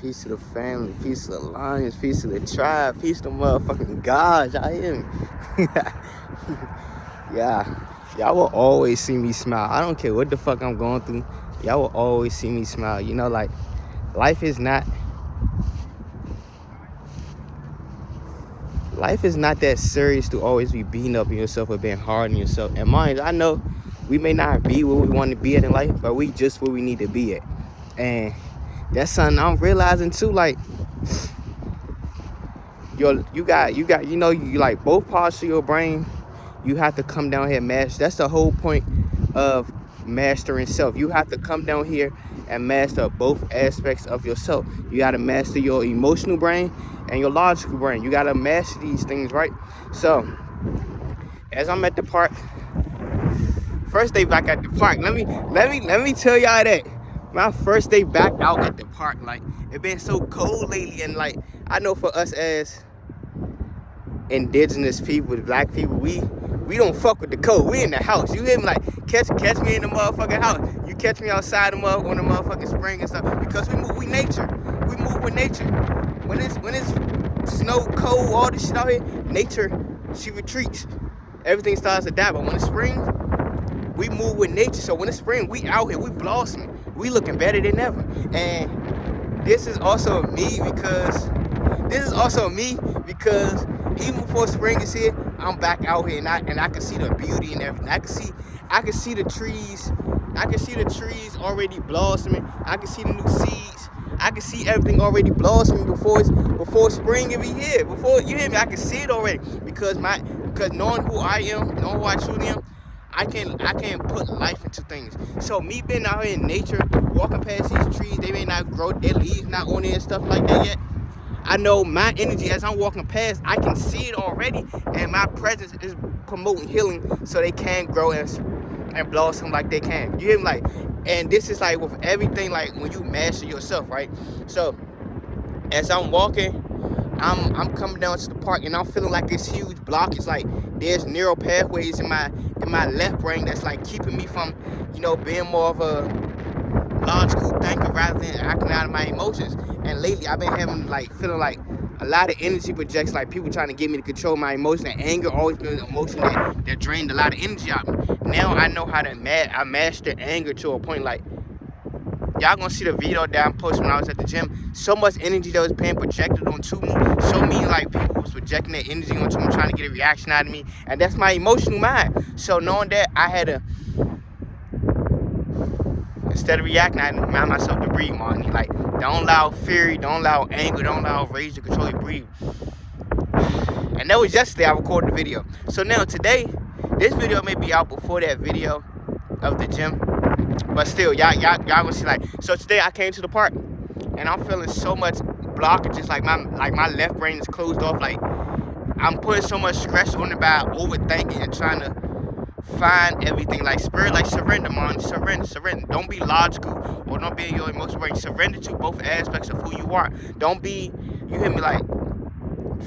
Peace to the family, peace to the lions, peace to the tribe, peace to motherfucking gods. I am. Yeah. Y'all will always see me smile. I don't care what the fuck I'm going through. Y'all will always see me smile. You know, like, life is not that serious to always be beating up on yourself or being hard on yourself. And mind, I know we may not be where we want to be at in life, but we just where we need to be at. And that's something I'm realizing too. Like, you got, you know, you like both parts of your brain. You have to come down here and master. That's the whole point of mastering self. You have to come down here and master both aspects of yourself. You got to master your emotional brain and your logical brain. You got to master these things, right? So, as I'm at the park, first day back at the park. Let me tell y'all that my first day back out at the park, like, it been so cold lately, and like, I know for us as indigenous people, black people, we don't fuck with the cold. We in the house. You hear me? Like, catch me in the motherfucking house. You catch me outside on the motherfucking spring and stuff, because we move with nature. We move with nature. When it's snow, cold, all this shit out here, nature, she retreats. Everything starts to die. But when it's spring, we move with nature. So when it's spring, we out here, we blossoming. We looking better than ever. And this is also me because even before spring is here, I'm back out here, and I can see the beauty and everything. I can see the trees. I can see the trees already blossoming. I can see the new seeds. I can see everything already blossoming before spring even here. Before, you hear me? I can see it already because knowing who I am, knowing who I truly am, I can put life into things. So me being out here in nature, walking past these trees, they may not grow, their leaves not on it and stuff like that yet. I know my energy as I'm walking past, I can see it already, and my presence is promoting healing so they can grow and blossom like they can. You hear me? Like, and this is like with everything, like when you master yourself, right? So as I'm walking, I'm coming down to the park, and I'm feeling like this huge block. It's like there's neural pathways in my left brain that's like keeping me from, you know, being more of a logical thinker rather than acting out of my emotions. And lately I've been having like feeling like a lot of energy projects, like people trying to get me to control my emotions. And anger always been an emotion that drained a lot of energy out of me. Now I know how to I master anger to a point. Like, y'all gonna see the video that I posted when I was at the gym. So much energy that was being projected onto me. So many like people was projecting their energy onto me, trying to get a reaction out of me. And that's my emotional mind. So knowing that, I had to, instead of reacting, I remind myself to breathe more. Like, don't allow fury, don't allow anger, don't allow rage to control you. Breathe. And that was yesterday I recorded the video. So now today, this video may be out before that video of the gym. But still, y'all gonna see, like, so today I came to the park and I'm feeling so much blockages, like my left brain is closed off. Like, I'm putting so much stress on it by overthinking and trying to find everything. Like, spirit, like, surrender, man. Surrender. Don't be logical or don't be in your emotional brain. Surrender to both aspects of who you are. Don't be, you hear me, like,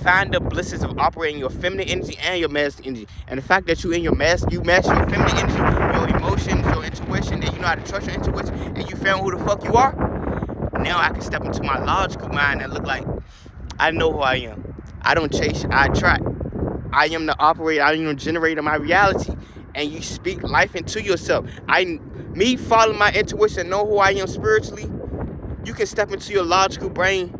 find the blisses of operating your feminine energy and your masculine energy. And the fact that you master your feminine energy, your emotions, your intuition, and you know how to trust your intuition, and you found who the fuck you are, now I can step into my logical mind and look like I know who I am. I don't chase, I attract. I am the operator, I am the generator of my reality. And you speak life into yourself. Me following my intuition, know who I am spiritually, you can step into your logical brain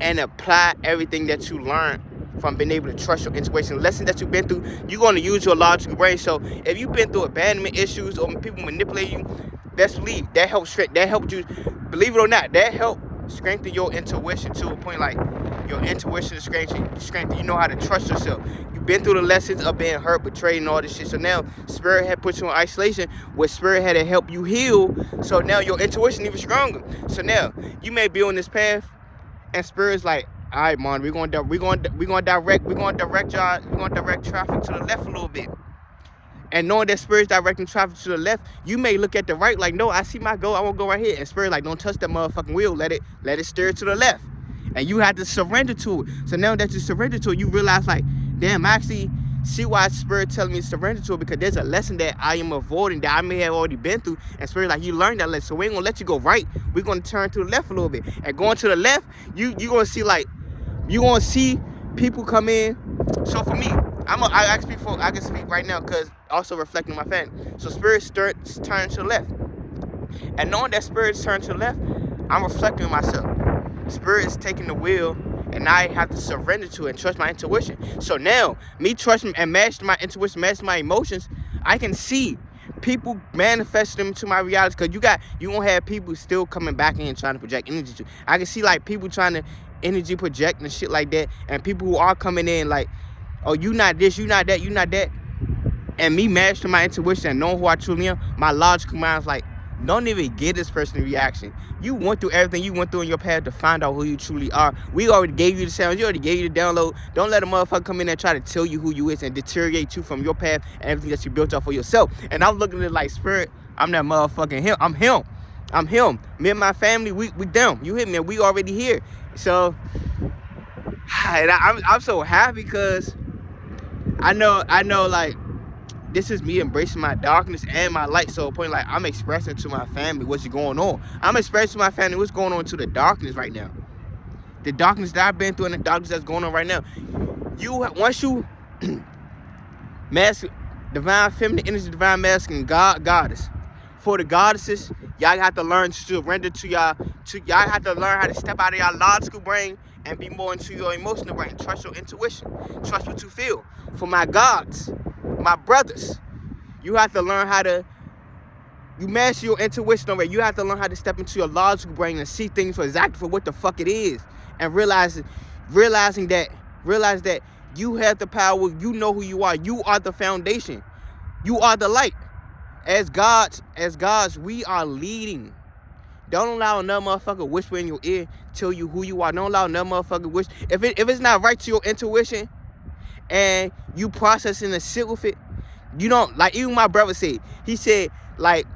and apply everything that you learned from being able to trust your intuition. Lessons that you've been through, you're going to use your logical brain. So if you've been through abandonment issues or people manipulate you, best believe that helped you, believe it or not, that helped strengthen your intuition to a point. Like, your intuition is strengthened. You know how to trust yourself. You've been through the lessons of being hurt, betrayed, and all this shit. So now spirit had put you in isolation, where spirit had to help you heal. So now your intuition even stronger. So now you may be on this path, and spirit's like, all right, man, we're gonna direct traffic to the left a little bit. And knowing that spirit's directing traffic to the left, you may look at the right like, no, I see my goal, I want to go right here. And spirit like, don't touch that motherfucking wheel, let it steer to the left. And you have to surrender to it. So now that you surrender to it, you realize, like, damn, actually, See why Spirit telling me to surrender to it, because there's a lesson that I am avoiding that I may have already been through, and Spirit like, you learned that lesson, so we ain't gonna let you go right. We're gonna turn to the left a little bit, and going to the left, you gonna see like, you gonna see people come in. So for me, I can speak right now because also reflecting my family. So Spirit starts turning to the left, and knowing that Spirit's turning to the left, I'm reflecting on myself. Spirit is taking the wheel, and I have to surrender to it and trust my intuition. So now, me trusting and matching my intuition, matching my emotions, I can see people manifest them to my reality. Because you gonna have people still coming back in trying to project energy to. I can see like people trying to energy project and shit like that, and people who are coming in like, oh, you not this, you not that, you not that. And me matching my intuition and knowing who I truly am, my logical mind's like, don't even get this person's reaction. You went through everything you went through in your path to find out who you truly are. We already gave you the sound. You already gave you the download. Don't let a motherfucker come in and try to tell you who you is and deteriorate you from your path and everything that you built up for yourself. And I'm looking at it like, Spirit, I'm that motherfucking him. I'm him. I'm him. Me and my family, we them. You hit me. We already here. So and I'm so happy because I know like, this is me embracing my darkness and my light. So a point like, I'm expressing to my family what's going on. I'm expressing to my family what's going on to the darkness right now. The darkness that I've been through and the darkness that's going on right now. Once you mask divine feminine energy, divine masculine, goddess. For the goddesses, y'all have to learn to surrender to y'all. Y'all have to learn how to step out of y'all logical brain and be more into your emotional brain. Trust your intuition. Trust what you feel. For my gods, my brothers, you have to learn how to, you master your intuition already. You have to learn how to step into your logical brain and see things for exactly for what the fuck it is. And realize that you have the power. You know who you are. You are the foundation. You are the light. As gods, we are leading. Don't allow another motherfucker whisper in your ear, tell you who you are. Don't allow another motherfucker whisper. If it's not right to your intuition, and you processing and sit with it, you don't, like, even my brother said, he said, like,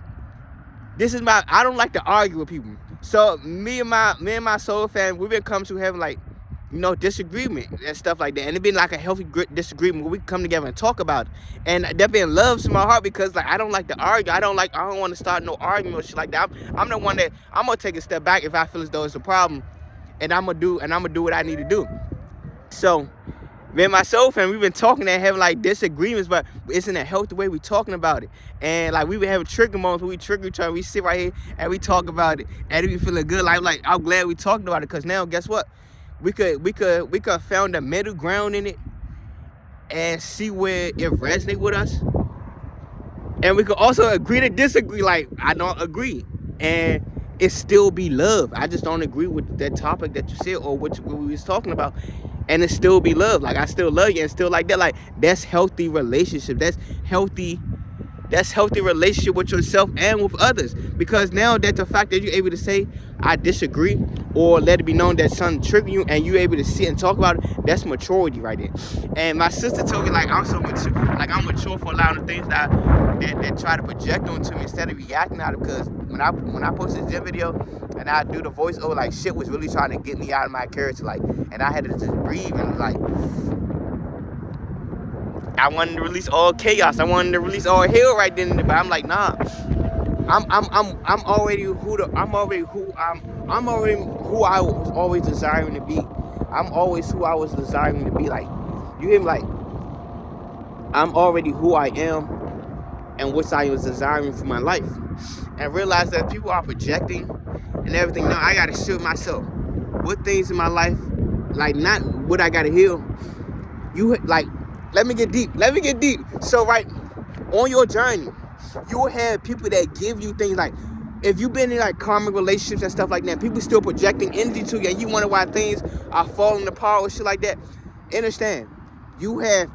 I don't like to argue with people. So me and my soul family, we've been coming to having, like, you know, disagreement and stuff like that. And it's been like a healthy disagreement where we come together and talk about it. And that been love to my heart because, like, I don't like to argue. I don't want to start no argument or shit like that. I'm the one that, I'm going to take a step back if I feel as though it's a problem. And I'm going to do what I need to do. So, me and my soul family, we've been talking and having like disagreements, but it's in a healthy way we talking about it. And like, we've been having trigger moments where we trigger each other. We sit right here and we talk about it, and it be feeling good. Like I'm glad we talked about it, because now guess what? We could found a middle ground in it and see where it resonate with us. And we could also agree to disagree. Like, I don't agree, and it still be love. I just don't agree with that topic that you said or what we was talking about. And it still be love. Like, I still love you and still like that. Like, that's healthy relationship. That's healthy relationship with yourself and with others. Because now that the fact that you're able to say, I disagree, or let it be known that something triggered you and you're able to sit and talk about it, that's maturity right there. And my sister told me, like, I'm so mature. Like, I'm mature for a lot of the things that try to project onto me instead of reacting out of it. Because when I post this gym video and I do the voiceover, like, shit was really trying to get me out of my character, like, and I had to just breathe and, like, I wanted to release all chaos. I wanted to release all hell right then, but I'm like, nah. I'm already who I was always desiring to be. I'm always who I was desiring to be. Like, you hear me? Like, I'm already who I am and what I was desiring for my life. And realize that people are projecting and everything. Now I gotta shield myself. What things in my life, like, not what I gotta heal. You, like, let me get deep. So, right, on your journey, you will have people that give you things like, if you've been in like karmic relationships and stuff like that, people still projecting energy to you, and you wonder why things are falling apart or shit like that. Understand, you had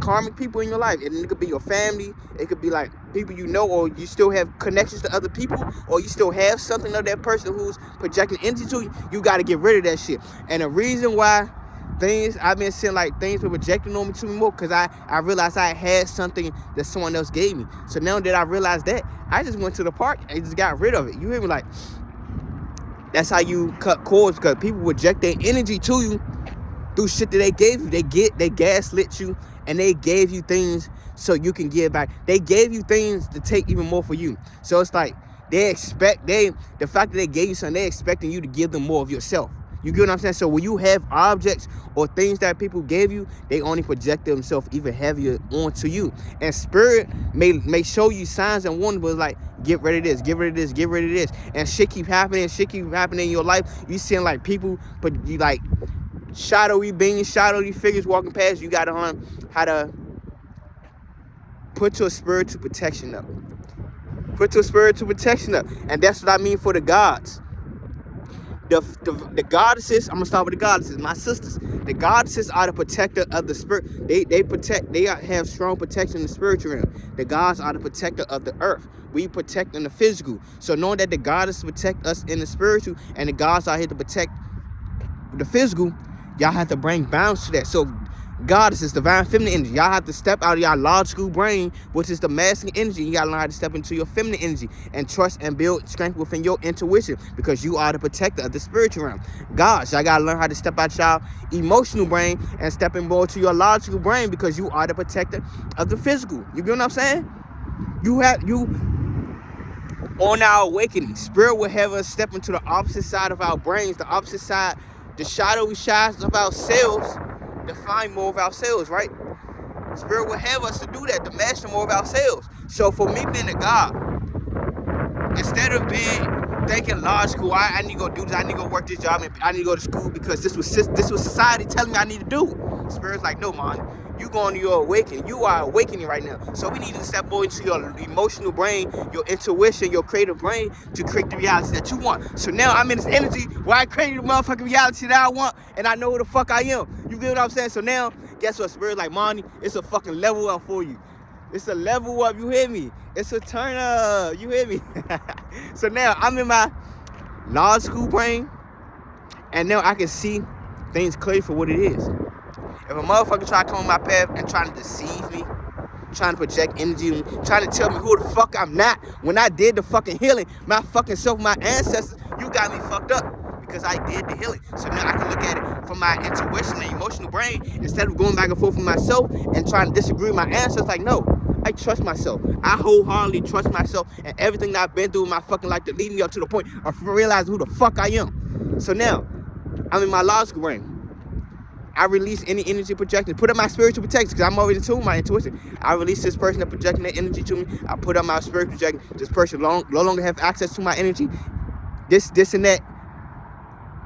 karmic people in your life, and it could be your family, it could be like people you know, or you still have connections to other people, or you still have something of that person who's projecting energy to you. You got to get rid of that shit. And the reason why I've been seeing like things were projecting on me to me more, because I realized I had something that someone else gave me. So now that I realized that, I just went to the park and just got rid of it. You hear me? Like, that's how you cut cords, because people project their energy to you through shit that they gave you. They gaslit you and they gave you things so you can give back. They gave you things to take even more for you. So it's like the fact that they gave you something, they're expecting you to give them more of yourself. You get what I'm saying? So when you have objects or things that people gave you, they only project themselves even heavier onto you. And spirit may show you signs and wonders, but like, get rid of this, get rid of this, get rid of this. And shit keep happening in your life. You seeing like people, but you like shadowy beings, shadowy figures walking past. You gotta learn how to put your spiritual protection up. Put your spiritual protection up. And that's what I mean for the gods. The goddesses, I'm gonna start with the goddesses, my sisters. The goddesses are the protector of the spirit. They have strong protection in the spiritual realm. The gods are the protector of the earth. We protect in the physical. So knowing that the goddesses protect us in the spiritual and the gods are here to protect the physical, y'all have to bring balance to that. So goddesses, divine feminine energy, y'all have to step out of your logical brain, which is the masculine energy. You gotta learn how to step into your feminine energy and trust and build strength within your intuition, because you are the protector of the spiritual realm. Gods, y'all gotta learn how to step out your emotional brain and step in more to your logical brain, because you are the protector of the physical. You get what I'm saying? You on our awakening, spirit will have us step into the opposite side of our brains, the opposite side, the shadowy sides of ourselves, to find more of ourselves, right? Spirit will have us to do that, to master more of ourselves. So for me being a God, instead of thinking logical, I need to go do this, I need to go work this job, and I need to go to school because this was society telling me I need to do. Spirit's like, no, man, you going to your awakening. You are awakening right now. So we need to step more into your emotional brain, your intuition, your creative brain to create the reality that you want. So now I'm in this energy where I create the motherfucking reality that I want, and I know who the fuck I am. You get what I'm saying? So now, guess what? Spirit's like, Monty, it's a fucking level up for you. It's a level up, you hear me? It's a turn up, you hear me? So now I'm in my logical brain, and now I can see things clearly for what it is. If a motherfucker try to come on my path and trying to deceive me, trying to project energy, trying to tell me who the fuck I'm not, when I did the fucking healing, my fucking self, my ancestors, you got me fucked up because I did the healing. So now I can look at it from my intuition and emotional brain instead of going back and forth with myself and trying to disagree with my ancestors. Like, no, I trust myself. I wholeheartedly trust myself and everything that I've been through in my fucking life to lead me up to the point of realizing who the fuck I am. So now, I'm in my logical brain. I release any energy projection. Put up my spiritual protection, because I'm already in tune with my intuition. I release this person that projecting that energy to me. I put up my spiritual projection. This person no longer have access to my energy. This and that.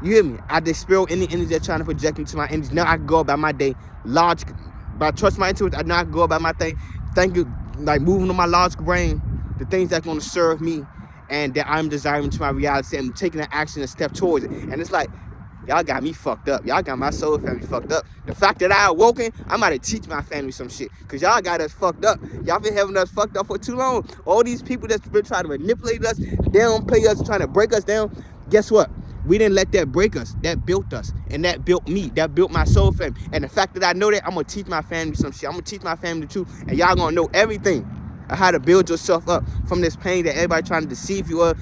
You hear me? I dispel any energy that's trying to project into my energy. Now I can go about my day logically. But I trust my intuition. Now I can go about my thing. Thank you. Like moving on my logical brain, the things that's going to serve me and that I'm desiring to my reality, and taking an action and step towards it. And it's like, y'all got me fucked up. Y'all got my soul family fucked up. The fact that I awoken, I'm about to teach my family some shit. Because y'all got us fucked up. Y'all been having us fucked up for too long. All these people that's been trying to manipulate us, downplay us, trying to break us down. Guess what? We didn't let that break us. That built us. And that built me. That built my soul family. And the fact that I know that, I'm going to teach my family some shit. I'm going to teach my family the truth. And y'all going to know everything of how to build yourself up from this pain that everybody trying to deceive you of.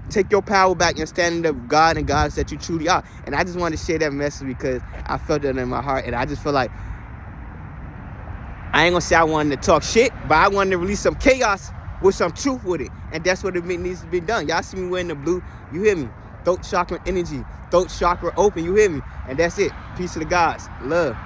Take your power back and stand in the God and goddess that you truly are. And I just wanted to share that message because I felt that in my heart. And I just feel like, I ain't going to say I wanted to talk shit, but I wanted to release some chaos with some truth with it. And that's what it needs to be done. Y'all see me wearing the blue. You hear me? Throat chakra energy. Throat chakra open. You hear me? And that's it. Peace to the gods. Love.